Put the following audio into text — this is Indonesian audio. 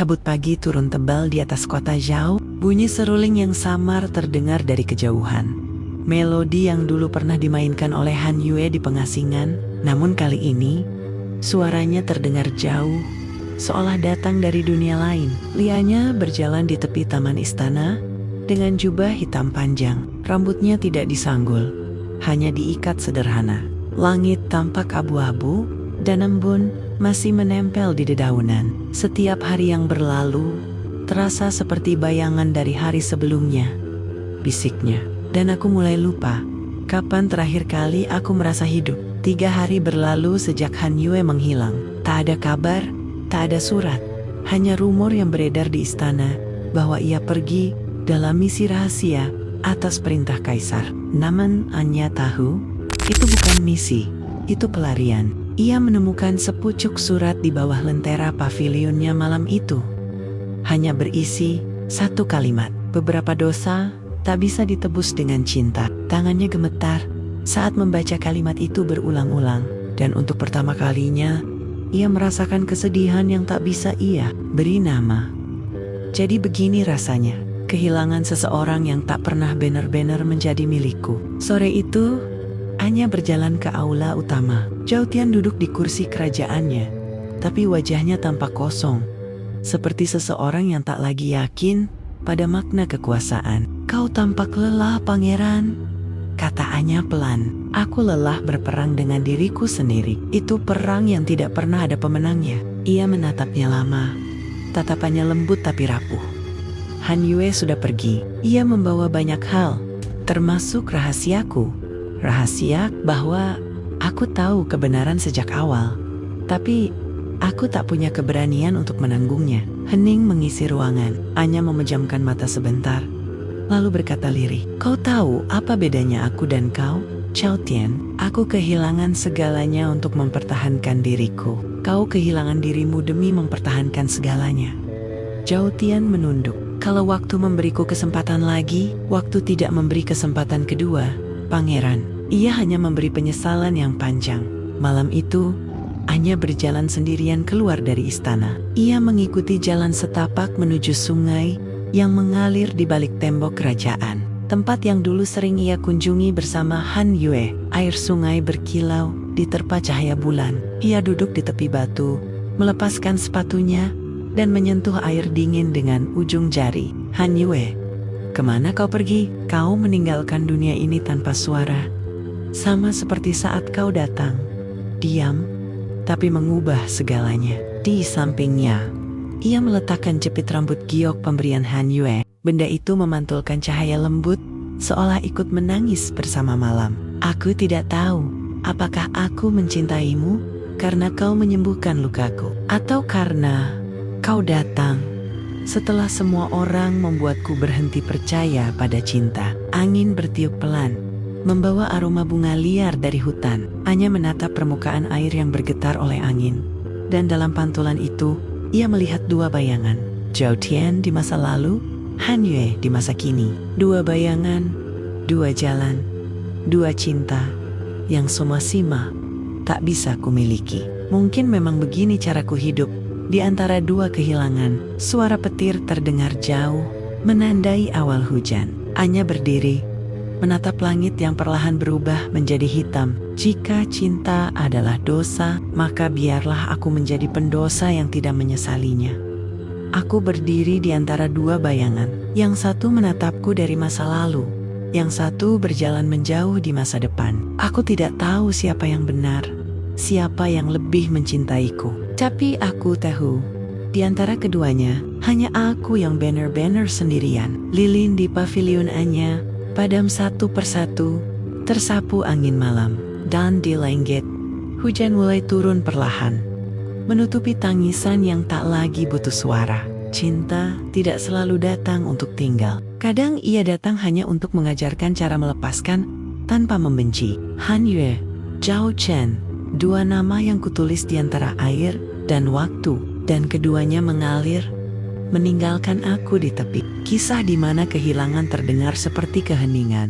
Kabut pagi turun tebal di atas kota Zhao, bunyi seruling yang samar terdengar dari kejauhan. Melodi yang dulu pernah dimainkan oleh Han Yue di pengasingan, namun kali ini, suaranya terdengar jauh, seolah datang dari dunia lain. Lianya berjalan di tepi taman istana, dengan jubah hitam panjang, rambutnya tidak disanggul, hanya diikat sederhana. Langit tampak abu-abu, dan embun masih menempel di dedaunan. Setiap hari yang berlalu, terasa seperti bayangan dari hari sebelumnya, bisiknya. Dan aku mulai lupa, kapan terakhir kali aku merasa hidup. 3 hari berlalu sejak Han Yue menghilang. Tak ada kabar, tak ada surat. Hanya rumor yang beredar di istana, bahwa ia pergi dalam misi rahasia atas perintah kaisar. Namun Anya tahu, itu bukan misi, itu pelarian. Ia menemukan sepucuk surat di bawah lentera pavilionnya malam itu. Hanya berisi satu kalimat, beberapa dosa tak bisa ditebus dengan cinta. Tangannya gemetar saat membaca kalimat itu berulang-ulang, dan untuk pertama kalinya, ia merasakan kesedihan yang tak bisa ia beri nama. Jadi begini rasanya, kehilangan seseorang yang tak pernah benar-benar menjadi milikku. Sore itu, Anya berjalan ke aula utama. Zhao Tian duduk di kursi kerajaannya, tapi wajahnya tampak kosong, seperti seseorang yang tak lagi yakin pada makna kekuasaan. "Kau tampak lelah, pangeran," kata Anya pelan. "Aku lelah berperang dengan diriku sendiri. Itu perang yang tidak pernah ada pemenangnya." Ia menatapnya lama, tatapannya lembut tapi rapuh. Han Yue sudah pergi. Ia membawa banyak hal, termasuk rahasiaku. Rahasia bahwa aku tahu kebenaran sejak awal, tapi aku tak punya keberanian untuk menanggungnya. Hening mengisi ruangan. Anya memejamkan mata sebentar, lalu berkata lirih, "Kau tahu apa bedanya aku dan kau, Zhao Tian? Aku kehilangan segalanya untuk mempertahankan diriku. Kau kehilangan dirimu demi mempertahankan segalanya." Zhao Tian menunduk. "Kalau waktu memberiku kesempatan lagi, waktu tidak memberi kesempatan kedua, pangeran." Ia hanya memberi penyesalan yang panjang. Malam itu, Anya berjalan sendirian keluar dari istana. Ia mengikuti jalan setapak menuju sungai yang mengalir di balik tembok kerajaan. Tempat yang dulu sering ia kunjungi bersama Han Yue. Air sungai berkilau diterpa cahaya bulan. Ia duduk di tepi batu, melepaskan sepatunya, dan menyentuh air dingin dengan ujung jari. "Han Yue, kemana kau pergi? Kau meninggalkan dunia ini tanpa suara. Sama seperti saat kau datang, diam, tapi mengubah segalanya." Di sampingnya, ia meletakkan jepit rambut giok pemberian Han Yue. Benda itu memantulkan cahaya lembut, seolah ikut menangis bersama malam. "Aku tidak tahu, apakah aku mencintaimu karena kau menyembuhkan lukaku, atau karena kau datang setelah semua orang membuatku berhenti percaya pada cinta." Angin bertiup pelan, membawa aroma bunga liar dari hutan. Anya menatap permukaan air yang bergetar oleh angin, dan dalam pantulan itu, ia melihat 2 bayangan. Zhao Tian di masa lalu, Han Yue di masa kini. 2 bayangan, 2 jalan, 2 cinta, yang semua sima tak bisa kumiliki. Mungkin memang begini caraku hidup, di antara 2 kehilangan. Suara petir terdengar jauh, menandai awal hujan. Anya berdiri, menatap langit yang perlahan berubah menjadi hitam. "Jika cinta adalah dosa, maka biarlah aku menjadi pendosa yang tidak menyesalinya." Aku berdiri di antara 2 bayangan. Yang satu menatapku dari masa lalu, yang satu berjalan menjauh di masa depan. Aku tidak tahu siapa yang benar, siapa yang lebih mencintaiku. Tapi aku tahu, di antara keduanya, hanya aku yang benar-benar sendirian. Lilin di pavilion Anya padam satu persatu, tersapu angin malam. Dan di langit, hujan mulai turun perlahan, menutupi tangisan yang tak lagi butuh suara. Cinta tidak selalu datang untuk tinggal. Kadang ia datang hanya untuk mengajarkan cara melepaskan tanpa membenci. Han Yue, Zhao Chen, 2 nama yang kutulis di antara air dan waktu, dan keduanya mengalir, meninggalkan aku di tepi. Kisah di mana kehilangan terdengar seperti keheningan.